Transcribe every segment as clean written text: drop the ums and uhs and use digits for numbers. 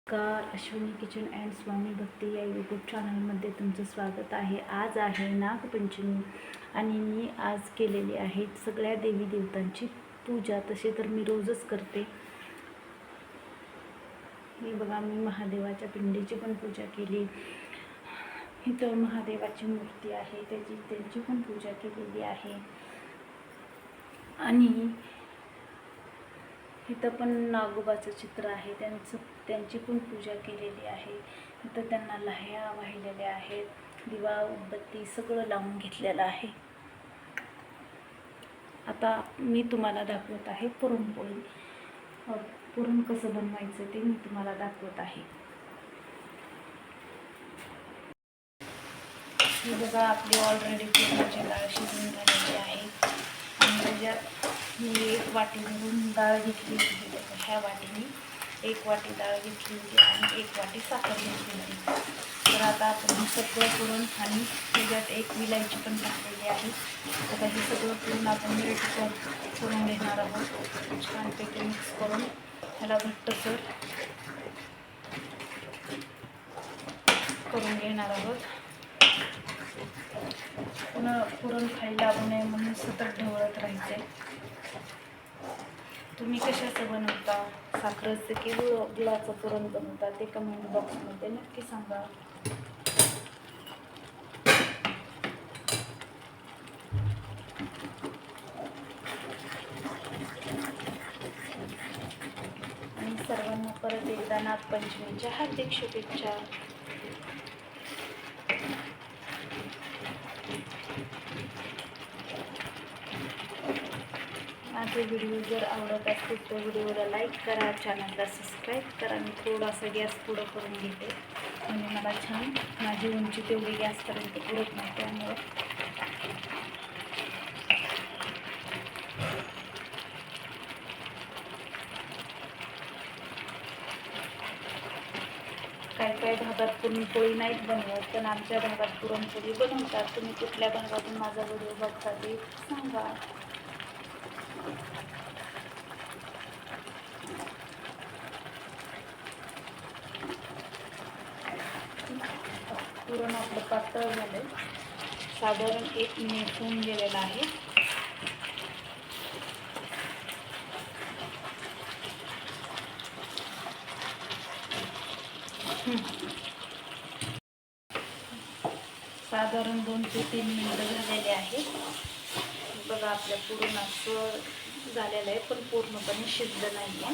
नमस्कार, Ashwini kitchen and स्वामी भक्ती या YouTube चॅनलमध्ये तुमचं स्वागत आहे. आज आहे नागपंचमी आणि मी आज केलेली आहे सगळ्या देवी देवतांची पूजा. तसे तर मी रोजच करते. मी बघा, मी महादेवाच्या पिंडीची पण पूजा केली. इथं महादेवाची मूर्ती आहे, त्यांची पण पूजा केलेली आहे. आणि इथं पण नागोबाचं चित्र आहे, त्यांची पण पूजा केलेली आहे. इथं त्यांना लाह्या वाहिलेल्या आहेत, दिवा उदबत्ती सगळं लावून घेतलेलं आहे. आता मी तुम्हाला दाखवत आहे पुरणपोळी. पुरण कसं बनवायचं ते मी तुम्हाला दाखवत आहे. ही बघा, आपली ऑलरेडी पुरणाची डाळ शिजून झालेली आहे. आणि त्याच्यात मी 1 वाटी भरून डाळ घेतली होती. ह्या वाटीने 1 वाटी डाळ घेतली होती आणि 1 वाटी साखर घेतली होती. तर आता आपण हे सगळं करून आणि त्याच्यात 1 विलायची पण टाकलेली आहे. आता हे सगळं करून आपण मिक्स करून घेणार आहोत. छानपैकी मिक्स करून ह्याला घट्टसर करून घेणार आहोत. पुरण खाली लागू नये म्हणून सतत ढवळत राहायचे. तुम्ही कशाचं बनवता, साखरेचं की गुळाचं पुरण बनवता ते कमेंट बॉक्समध्ये नक्की सांगा. आणि सर्वांना परत एकदा नागपंचमीच्या हार्दिक शुभेच्छा. माझे व्हिडिओ जर आवडत असतील तर व्हिडिओला लाईक करा, चॅनलला सबस्क्राईब करा. मी थोडासा गॅस पुढं करून घेते म्हणजे मला छान, माझी उंची तेवढी गॅसपर्यंत पुरत नाही, त्यामुळं काही भागात पुरणपोळी नाहीत बनवत, पण आमच्या भागात पुरणपोळी बनवतात. तुम्ही कुठल्या भागातून माझा व्हिडिओ बघता ते सांगा. पुरण आपलं पातळ झालं, साधारण 1 मिनिट होऊन गेलेलं आहे. साधारण 2 ते 3 मिनिटं झालेले आहेत. बघा, आपल्या पुरण असं झालेलं आहे, पण पूर्णपणे शिजलं नाही आहे.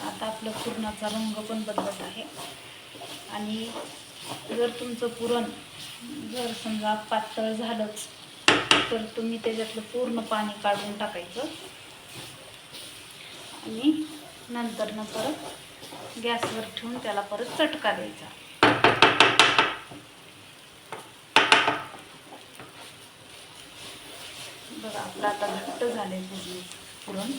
आता आपल्या पुरणाचा रंग पण बदलत आहे. आणि जर तुमचं पुरण जर समजा पातळ झालंच तर तुम्ही त्याच्यातलं पूर्ण पाणी काढून टाकायचं आणि नंतर परत गॅसवर ठेवून त्याला परत चटका द्यायचा. बघा, आपलं आता घट्ट झालंय पुरण.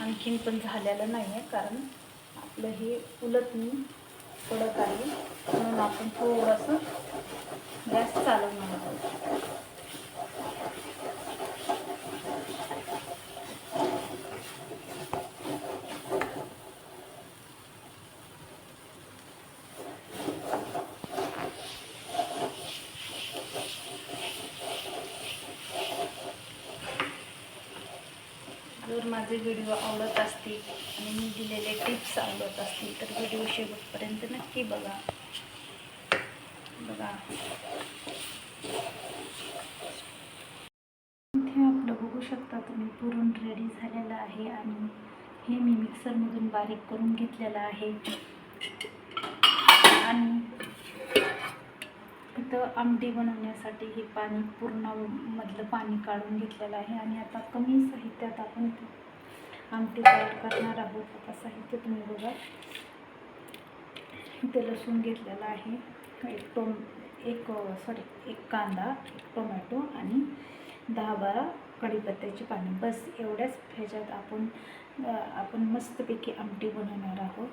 आणखीन पण झालेलं नाही आहे, कारण आपलं हे उलटून कडक आहे म्हणून आपण थोडंसं गॅस चालवणार आहोत. जर माझे व्हिडिओ आवडत असतील आणि मी दिलेले टिप्स आवडत असतील तर व्हिडिओ शेवटपर्यंत नक्की बघा. इथे आपलं बघू शकता तुम्ही, पुरण रेडी झालेलं आहे. आणि हे मी मिक्सरमधून बारीक करून घेतलेलं आहे आणि इथं आमटी बनवण्यासाठी हे पाणी पूर्ण मधलं पाणी काढून घेतलेलं आहे आणि आता कमी साहित्यात आपण आमटी तयार करणार आहोत. आता साहित्य तुम्ही बघा, इथे लसूण घेतलेला आहे, एक कांदा, एक टोमॅटो आणि 10-12 कढीपत्त्याची पाने. बस एवढ्याच ह्याच्यात आपण मस्तपैकी आमटी बनवणार आहोत.